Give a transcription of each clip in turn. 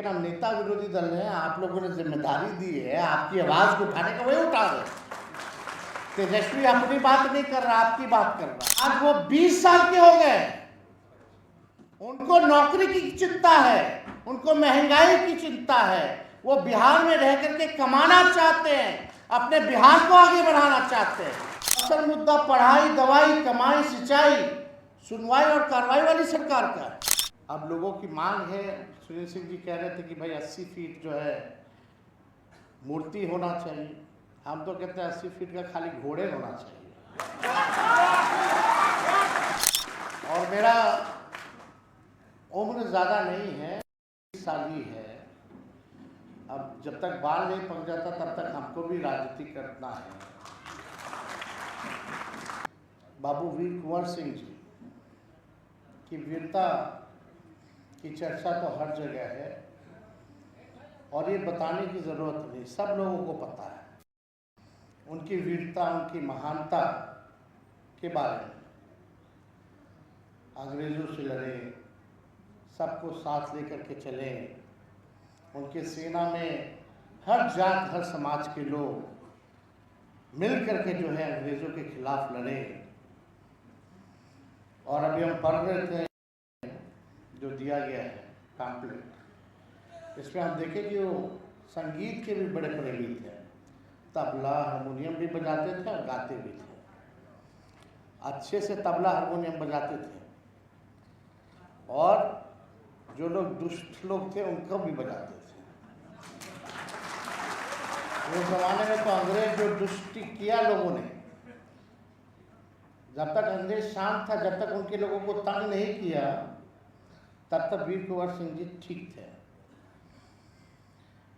लेकिन हम नेता विरोधी दल हैं, आप लोगों ने जिम्मेदारी दी है, आपकी आवाज को उठाने का, वही उठा रहे। तेजस्वी अपनी बात नहीं कर रहा, आपकी बात कर रहा। आज वो 20 साल के हो गए, उनको नौकरी की चिंता है, उनको महंगाई की चिंता है, वो बिहार में रह करके कमाना चाहते हैं, अपने बिहार को आगे बढ़ाना चाहते हैं। असल मुद्दा पढ़ाई, दवाई, कमाई, सिंचाई, सुनवाई और कार्रवाई वाली सरकार का है। अब लोगों की मांग है, सुनील सिंह जी कह रहे थे कि भाई 80 फीट जो है मूर्ति होना चाहिए। हम तो कहते हैं 80 फीट का खाली घोड़े होना चाहिए। और मेरा उम्र ज़्यादा नहीं है, 20 साल ही है। अब जब तक बाल नहीं पक जाता तब तक हमको भी राजनीति करना है। बाबू वीर कुंवर सिंह जी की वीरता की चर्चा तो हर जगह है और ये बताने की ज़रूरत नहीं, सब लोगों को पता है उनकी वीरता, उनकी महानता के बारे में। अंग्रेज़ों से लड़े, सबको साथ लेकर के चले, उनके सेना में हर जात हर समाज के लोग मिल करके जो है अंग्रेज़ों के खिलाफ लड़े। और अभी हम पढ़ रहे थे जो दिया गया है पैम्पलेट, इसमें हम देखें कि वो संगीत के भी बड़े प्रेमी थे, तबला हारमोनियम भी बजाते थे और गाते भी थे। अच्छे से तबला हारमोनियम बजाते थे और जो लोग दुष्ट लोग थे उनको भी बजाते थे। उस जमाने में तो अंग्रेज जो दुष्टि किया लोगों ने, जब तक अंग्रेज शांत था, जब तक उनके लोगों को तंग नहीं किया, तब तक वीर कुंवर सिंह जी ठीक थे।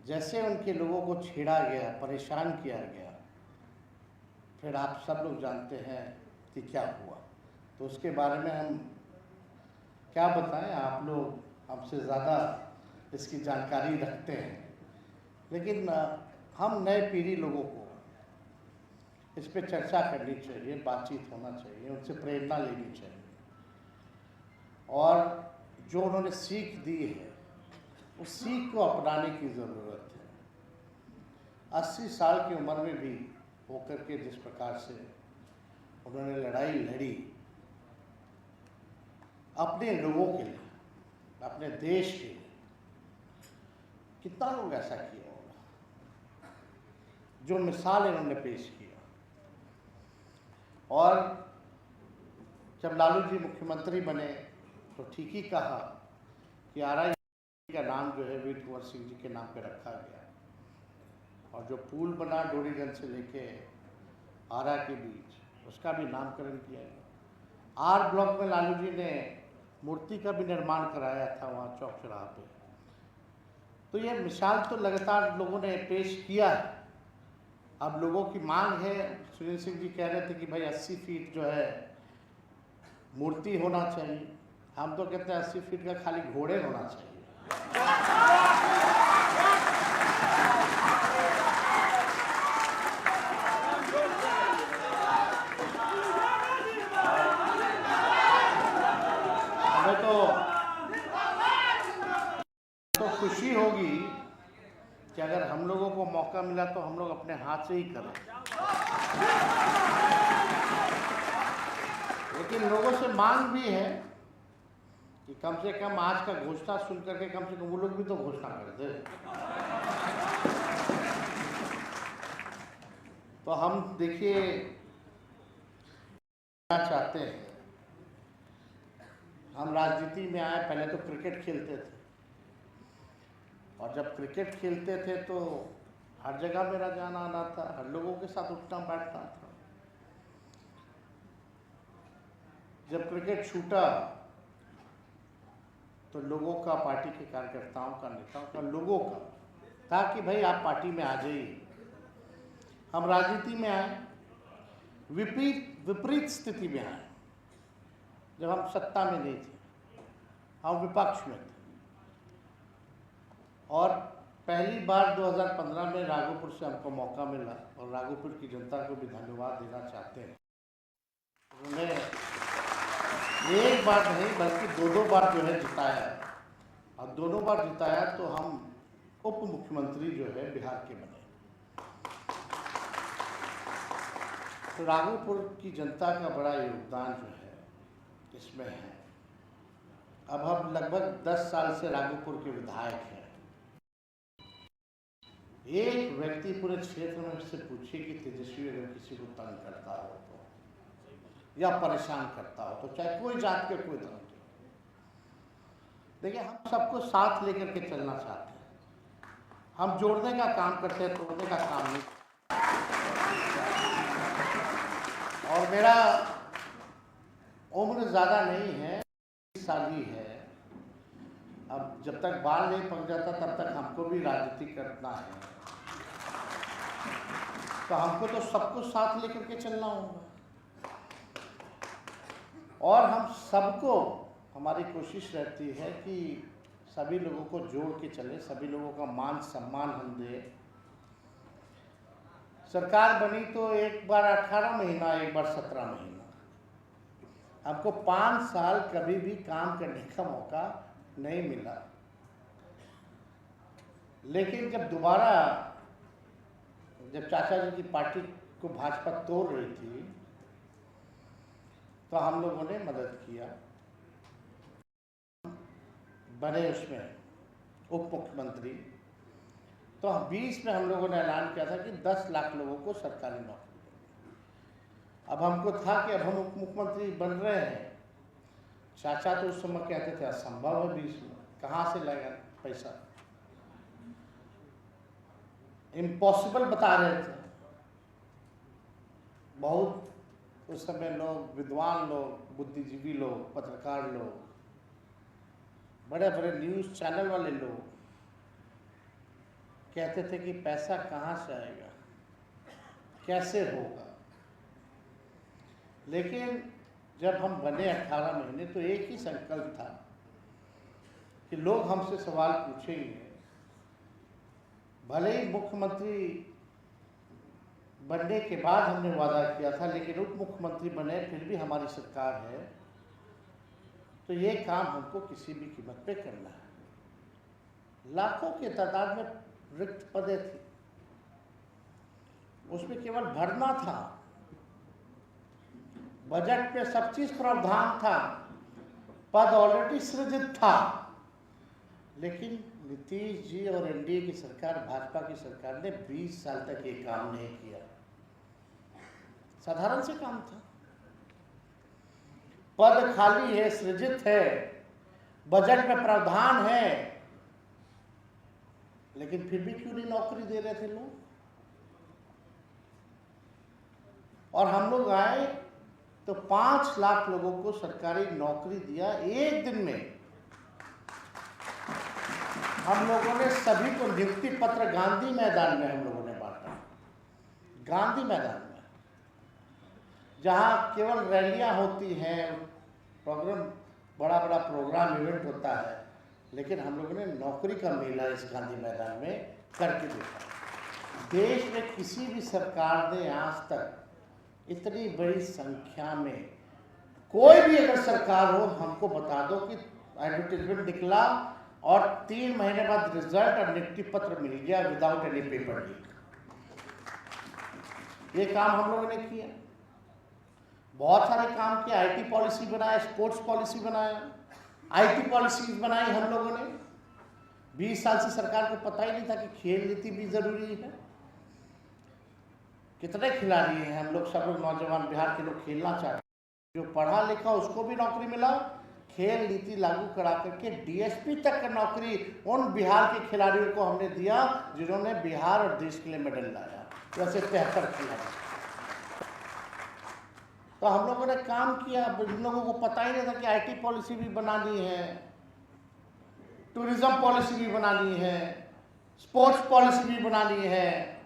जैसे उनके लोगों को छेड़ा गया, परेशान किया गया, फिर आप सब लोग जानते हैं कि क्या हुआ। तो उसके बारे में हम क्या बताएं, आप लोग हमसे ज़्यादा इसकी जानकारी रखते हैं, लेकिन हम नए पीढ़ी लोगों को इस पर चर्चा करनी चाहिए, बातचीत होना चाहिए, उनसे प्रेरणा लेनी चाहिए और जो उन्होंने सीख दी है उस सीख को अपनाने की ज़रूरत है। 80 साल की उम्र में भी होकर के जिस प्रकार से उन्होंने लड़ाई लड़ी अपने लोगों के लिए, अपने देश के लिए, कितना लोग ऐसा किया होगा, जो मिसाल इन्होंने पेश किया। और जब लालू जी मुख्यमंत्री बने तो ठीक ही कहा कि आरआई का नाम जो है वीर कुंवर सिंह जी के नाम पे रखा गया और जो पुल बना डोरीगंज से लेके आरा के बीच, उसका भी नामकरण किया गया। आर ब्लॉक में लालू जी ने मूर्ति का भी निर्माण कराया था वहाँ चौक चौराहा पे। तो ये मिसाल तो लगातार लोगों ने पेश किया है। अब लोगों की मांग है, सुनील सिंह जी कह रहे थे कि भाई 80 फीट जो है मूर्ति होना चाहिए। हम तो कहते हैं 80 फीट का खाली घोड़े होना चाहिए। हमें तो खुशी होगी कि अगर हम लोगों को मौका मिला तो हम लोग अपने हाथ से ही करें, लेकिन लोगों से मांग भी है कि कम से कम आज का घोषणा सुन करके कम से कम वो लोग भी तो घोषणा कर दे। तो हम देखिए चाहते हैं, हम राजनीति में आए, पहले तो क्रिकेट खेलते थे और जब क्रिकेट खेलते थे तो हर जगह मेरा जाना आना था, हर लोगों के साथ उठना बैठना था। जब क्रिकेट छूटा तो लोगों का, पार्टी के कार्यकर्ताओं का, नेताओं का, लोगों का था कि भाई आप पार्टी में आ जाइए। हम राजनीति में आए, विपरीत स्थिति में आए। जब हम सत्ता में नहीं थे, हम विपक्ष में थे और पहली बार 2015 में राघोपुर से हमको मौका मिला और राघोपुर की जनता को भी धन्यवाद देना चाहते हैं। उन्होंने एक बार नहीं बल्कि दो बार जो है जिताया और दोनों बार जिताया तो हम उप मुख्यमंत्री जो है बिहार के बने। तो राघोपुर की जनता का बड़ा योगदान जो है इसमें है। अब हम लगभग 10 साल से राघोपुर के विधायक हैं। एक व्यक्ति पूरे क्षेत्र में से पूछे कि तेजस्वी अगर किसी को तंग करता हो तो या परेशान करता हो तो चाहे कोई जात के कोई धर्म के, देखिए हम सबको साथ लेकर के चलना चाहते हैं। हम जोड़ने का काम करते हैं, तोड़ने का काम नहीं। और मेरा उम्र ज़्यादा नहीं है, 20 साल ही है। अब जब तक बाल नहीं पक जाता तब तक हमको भी राजनीति करना है, तो हमको तो सबको साथ लेकर के चलना होगा। और हम सबको, हमारी कोशिश रहती है कि सभी लोगों को जोड़ के चले, सभी लोगों का मान सम्मान हम दें। सरकार बनी तो एक बार 18 महीना, एक बार 17 महीना, हमको 5 साल कभी भी काम करने का मौका नहीं मिला। लेकिन जब दोबारा, जब चाचा जी की पार्टी को भाजपा तोड़ रही थी तो हम लोगों ने मदद किया, बने उसमें उप मुख्यमंत्री। तो 20 में हम लोगों ने ऐलान किया था कि 10 लाख लोगों को सरकारी नौकरी देंगे। अब हमको था कि अब हम उप मुख्यमंत्री बन रहे हैं। चाचा तो उस समय कहते थे असंभव है, 20 में कहाँ से लाएगा पैसा, इम्पॉसिबल बता रहे थे। बहुत उस समय लोग, विद्वान लोग, बुद्धिजीवी लोग, पत्रकार लोग, बड़े बड़े न्यूज़ चैनल वाले लोग कहते थे कि पैसा कहाँ से आएगा, कैसे होगा। लेकिन जब हम बने 18 महीने तो एक ही संकल्प था कि लोग हमसे सवाल पूछेंगे। भले ही मुख्यमंत्री बनने के बाद हमने वादा किया था, लेकिन उप मुख्यमंत्री बने फिर भी हमारी सरकार है, तो ये काम हमको किसी भी कीमत पे करना है। लाखों के तादाद में रिक्त पदें थी, उसमें केवल भरना था। बजट पे सब चीज प्रावधान था, पद ऑलरेडी सृजित था, लेकिन नीतीश जी और एनडीए की सरकार, भाजपा की सरकार ने 20 साल तक ये काम नहीं किया। साधारण से काम था, पद खाली है, सृजित है, बजट में प्रावधान है, लेकिन फिर भी क्यों नहीं नौकरी दे रहे थे लोग। और हम लोग आए तो 5 लाख लोगों को सरकारी नौकरी दिया एक दिन में। हम लोगों ने सभी को नियुक्ति पत्र गांधी मैदान में हम लोगों ने बांटा। गांधी मैदान में, जहां केवल रैलियां होती हैं, प्रोग्राम, बड़ा बड़ा प्रोग्राम इवेंट होता है, लेकिन हम लोगों ने नौकरी का मेला इस गांधी मैदान में करके देखा। देश में किसी भी सरकार ने आज तक इतनी बड़ी संख्या में, कोई भी अगर सरकार हो, हमको बता दो कि एडवर्टाइजमेंट निकला और 3 महीने बाद रिजल्ट और नियुक्ति पत्र मिल गया विदाउट एनी पेपर लीक। ये काम हम लोगों ने किया। बहुत सारे काम किए, आईटी पॉलिसी बनाया, स्पोर्ट्स पॉलिसी बनाया, आईटी पॉलिसी बनाई हम लोगों ने। 20 साल से सरकार को पता ही नहीं था कि खेल नीति भी जरूरी है। कितने खिलाड़ी हैं हम लोग, सब लोग नौजवान बिहार के लोग खेलना चाहते हैं। जो पढ़ा लिखा उसको भी नौकरी मिला, खेल नीति लागू करा करके डीएसपी तक का नौकरी उन बिहार के खिलाड़ियों को हमने दिया जिन्होंने बिहार और देश के लिए मेडल लाया, जैसे 73 खिलाड़ी। तो हम लोगों ने काम किया। इन लोगों को पता ही नहीं था कि आईटी पॉलिसी भी बनानी है, टूरिज्म पॉलिसी भी बनानी है, स्पोर्ट्स पॉलिसी भी बनानी है।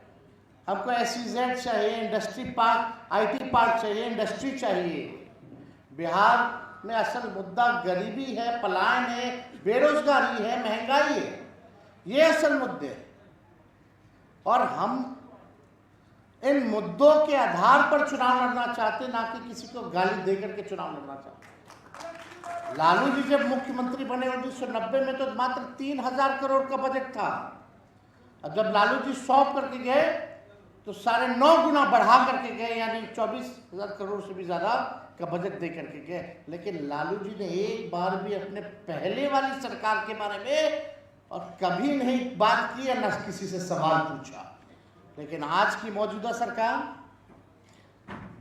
हमको SEZ चाहिए, इंडस्ट्री पार्क, आईटी पार्क चाहिए, इंडस्ट्री चाहिए। बिहार में असल मुद्दा गरीबी है, पलायन है, बेरोजगारी है, महंगाई है, ये असल मुद्दे हैं। और हम इन मुद्दों के आधार पर चुनाव लड़ना चाहते, ना कि किसी को गाली देकर के चुनाव लड़ना चाहते। लालू जी जब मुख्यमंत्री बने 1990 में तो मात्र 3,000 करोड़ का बजट था, और जब लालू जी सौंप करके गए तो 9.5 गुना बढ़ा करके गए, यानी 24,000 करोड़ से भी ज्यादा का बजट दे करके गए। लेकिन लालू जी ने एक बार भी अपने पहले वाली सरकार के बारे में और कभी नहीं बात की या न किसी से सवाल पूछा। लेकिन आज की मौजूदा सरकार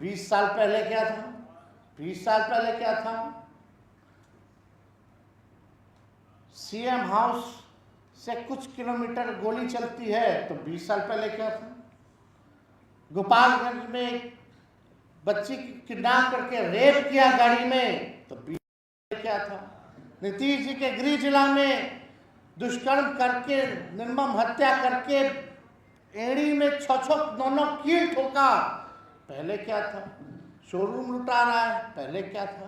20 साल पहले क्या था, 20 साल पहले क्या था, सीएम हाउस से कुछ किलोमीटर गोली चलती है तो 20 साल पहले क्या था, गोपालगंज में एक बच्ची किडनैप करके रेप किया गाड़ी में तो 20 साल क्या था, नीतीश जी के गृह जिला में दुष्कर्म करके निर्मम हत्या करके एड़ी में 6-9 कील ठोका, पहले क्या था, शोरूम लुटा रहा है, पहले क्या था,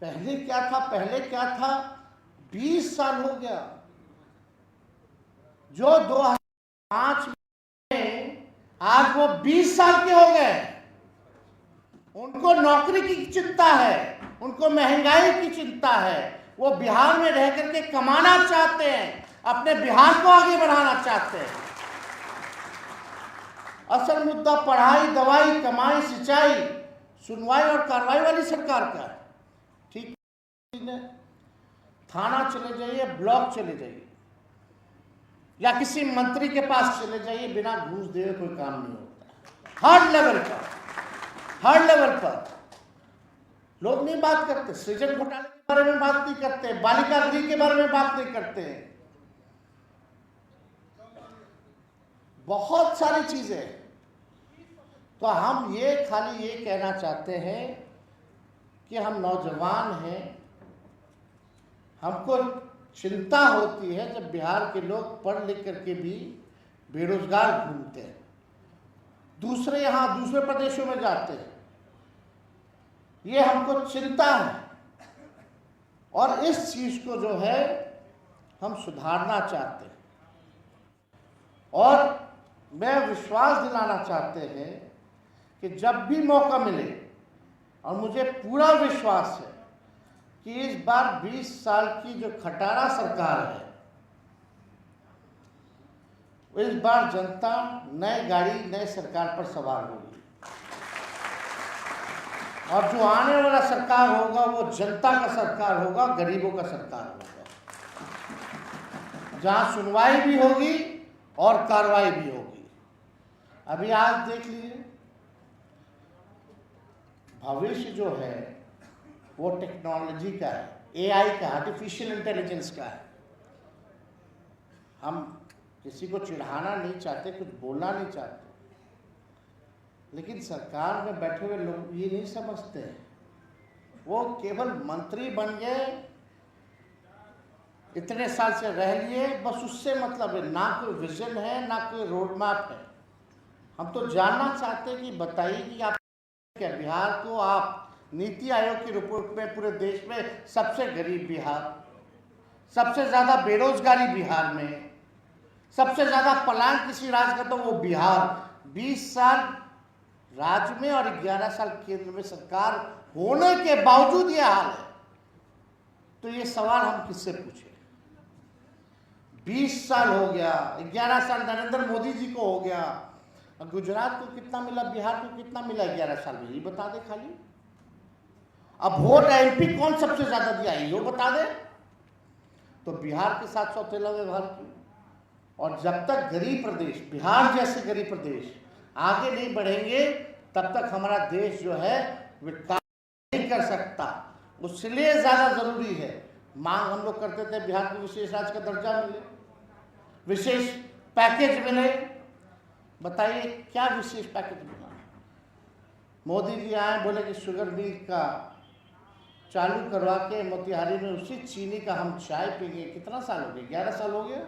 पहले क्या था, पहले क्या था। 20 साल हो गया। जो 2005 में आज वो 20 साल के हो गए, उनको नौकरी की चिंता है, उनको महंगाई की चिंता है, वो बिहार में रह करके कमाना चाहते हैं, अपने बिहार को आगे बढ़ाना चाहते हैं। असल मुद्दा पढ़ाई, दवाई, कमाई, सिंचाई, सुनवाई और कार्रवाई वाली सरकार का है। ठीक है, थाना चले जाइए, ब्लॉक चले जाइए या किसी मंत्री के पास चले जाइए, बिना घूस दिए कोई काम नहीं होता। हर लेवल पर, हर लेवल पर लोग नहीं बात करते, सृजन घोटाले के बारे में बात नहीं करते, बालिका गृह के बारे में बात नहीं करते, बहुत सारी चीजें। तो हम ये खाली ये कहना चाहते हैं कि हम नौजवान हैं, हमको चिंता होती है जब बिहार के लोग पढ़ लिख करके भी बेरोजगार घूमते हैं, दूसरे प्रदेशों में जाते हैं, ये हमको चिंता है। और इस चीज को जो है हम सुधारना चाहते हैं, और मैं विश्वास दिलाना चाहते हैं कि जब भी मौका मिले, और मुझे पूरा विश्वास है कि इस बार 20 साल की जो खटारा सरकार है, इस बार जनता नए गाड़ी नए सरकार पर सवार होगी, और जो आने वाला सरकार होगा वो जनता का सरकार होगा, गरीबों का सरकार होगा, जहां सुनवाई भी होगी और कार्रवाई भी होगी। अभी आज देख लीजिए, भविष्य जो है वो टेक्नोलॉजी का है, एआई का, आर्टिफिशियल इंटेलिजेंस का है। हम किसी को चिढ़ाना नहीं चाहते, कुछ बोलना नहीं चाहते, लेकिन सरकार में बैठे हुए लोग ये नहीं समझते हैं, वो केवल मंत्री बन गए, इतने साल से रह लिए, बस उससे मतलब है, ना कोई विजन है ना कोई रोड मैप है। हम तो जानना चाहते हैं कि बताइए कि आप क्या बिहार को आप नीति आयोग की रिपोर्ट में पूरे देश में सबसे गरीब बिहार, सबसे ज्यादा बेरोजगारी बिहार में, सबसे ज्यादा पलायन किसी राज्य का तो वो बिहार, 20 साल राज्य में और 11 साल केंद्र में सरकार होने के बावजूद ये हाल है। तो ये सवाल हम किससे पूछे? 20 साल हो गया, 11 साल नरेंद्र मोदी जी को हो गया, गुजरात को कितना मिला, बिहार को कितना मिला 11 साल में, ये बता दे खाली। अब वोट एमपी कौन सबसे ज्यादा दिया है ये बता दे, तो बिहार के साथ सौतेला व्यवहार किया। और जब तक गरीब प्रदेश, बिहार जैसे गरीब प्रदेश आगे नहीं बढ़ेंगे, तब तक हमारा देश जो है विकास नहीं कर सकता। उसलिए ज्यादा जरूरी है, मांग हम लोग करते थे बिहार को विशेष राज्य का दर्जा मिले, विशेष पैकेज मिले। बताइए क्या विशेष पैकेज मिला? मोदी जी आए, बोले कि शुगर मिल का चालू करवा के मोतिहारी में उसी चीनी का हम चाय पीएंगे। कितना साल हो गया? 11 साल हो गया।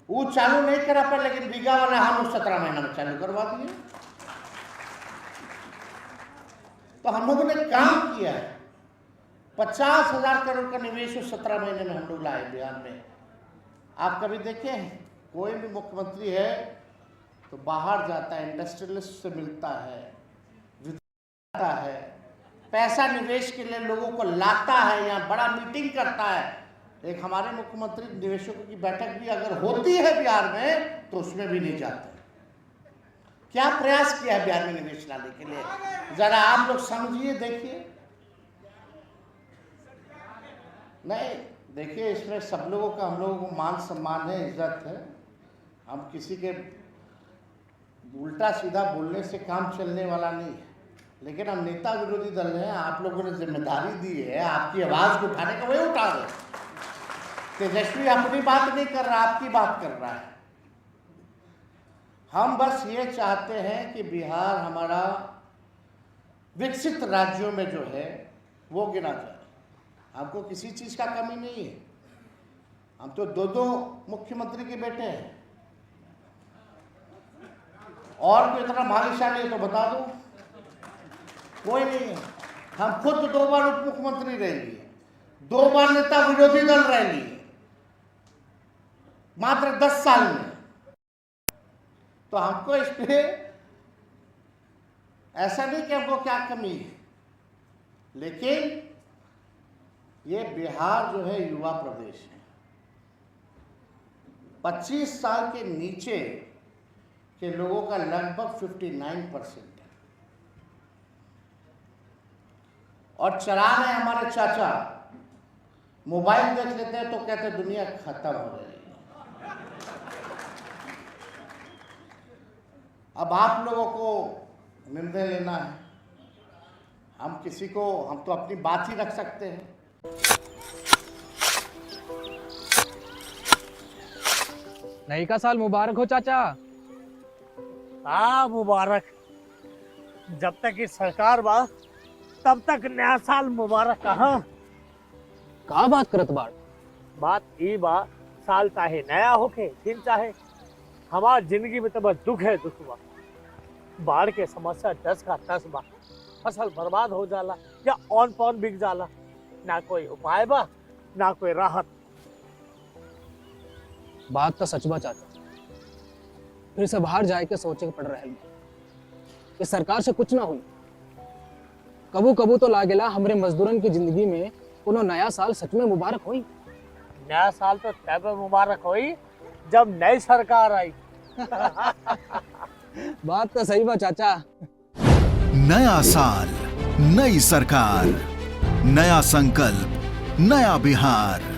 वो चालू नहीं करा पर, लेकिन बीघा वाला हम लोग 17 महीना में चालू करवा दिए। तो हम लोगों ने काम किया है। 50,000 करोड़ का निवेश 17 महीने में हम लोग लाए बिहार में। आप कभी देखें, कोई भी मुख्यमंत्री है तो बाहर जाता है, इंडस्ट्रियलिस्ट से मिलता है, विदेश जाता है, पैसा निवेश के लिए लोगों को लाता है, यहाँ बड़ा मीटिंग करता है। एक हमारे मुख्यमंत्री निवेशकों की बैठक भी अगर होती है बिहार में तो उसमें भी नहीं जाते। क्या प्रयास किया है बिहार में निवेश लाने के लिए, जरा आप लोग समझिए, देखिए। नहीं देखिए, इसमें सब लोगों का, हम लोगों को मान सम्मान है, इज्जत है। हम किसी के उल्टा सीधा बोलने से काम चलने वाला नहीं है, लेकिन हम नेता विरोधी दल हैं, आप लोगों ने जिम्मेदारी दी है, आपकी आवाज़ को उठाने का, वही उठा रहे। तेजस्वी अपनी बात नहीं कर रहा, आपकी बात कर रहा है। हम बस ये चाहते हैं कि बिहार हमारा विकसित राज्यों में जो है वो गिना जाए। हमको किसी चीज़ का कमी नहीं है। हम तो दो मुख्यमंत्री के बेटे हैं, और कोई इतना भाग्यशाली है तो बता दो, कोई नहीं है। हम खुद 2 बार उप मुख्यमंत्री रह लिए, 2 बार नेता विरोधी दल रह लिए, मात्र 10 साल में। तो हमको इस पे ऐसा नहीं कि हमको क्या कमी है, लेकिन ये बिहार जो है युवा प्रदेश है। 25 साल के नीचे के लोगों का लगभग 59% है, और चलान है हमारे चाचा, मोबाइल देख लेते हैं तो कहते हैं दुनिया खत्म हो रही है। अब आप लोगों को निर्णय लेना है। हम किसी को, हम तो अपनी बात ही रख सकते हैं। नई का साल मुबारक हो चाचा। हाँ मुबारक। जब तक ये सरकार बा तब तक नया साल मुबारक। कहाँ का बात करत बाड़? बात ई बा, साल चाहे नया होके दिन चाहे, हमार जिंदगी में तो बस दुख है, दुख बा। बाढ़ के समस्या 10 का 10 बा। फसल बर्बाद हो जाला या ऑन पॉन बिक जाला, ना कोई उपाय बा ना कोई राहत। बात तो सच बा चाचा। फिर से बाहर जाए के सोचे के पड़ रहे कि सरकार से कुछ ना हुई। कबू कबू तो लागेला हमरे मजदूरन की जिंदगी में कोनो नया साल सच में मुबारक हुई। नया साल तो तब मुबारक हुई जब नई सरकार आई। बात तो सही बा चाचा। नया साल, नई सरकार, नया संकल्प, नया बिहार।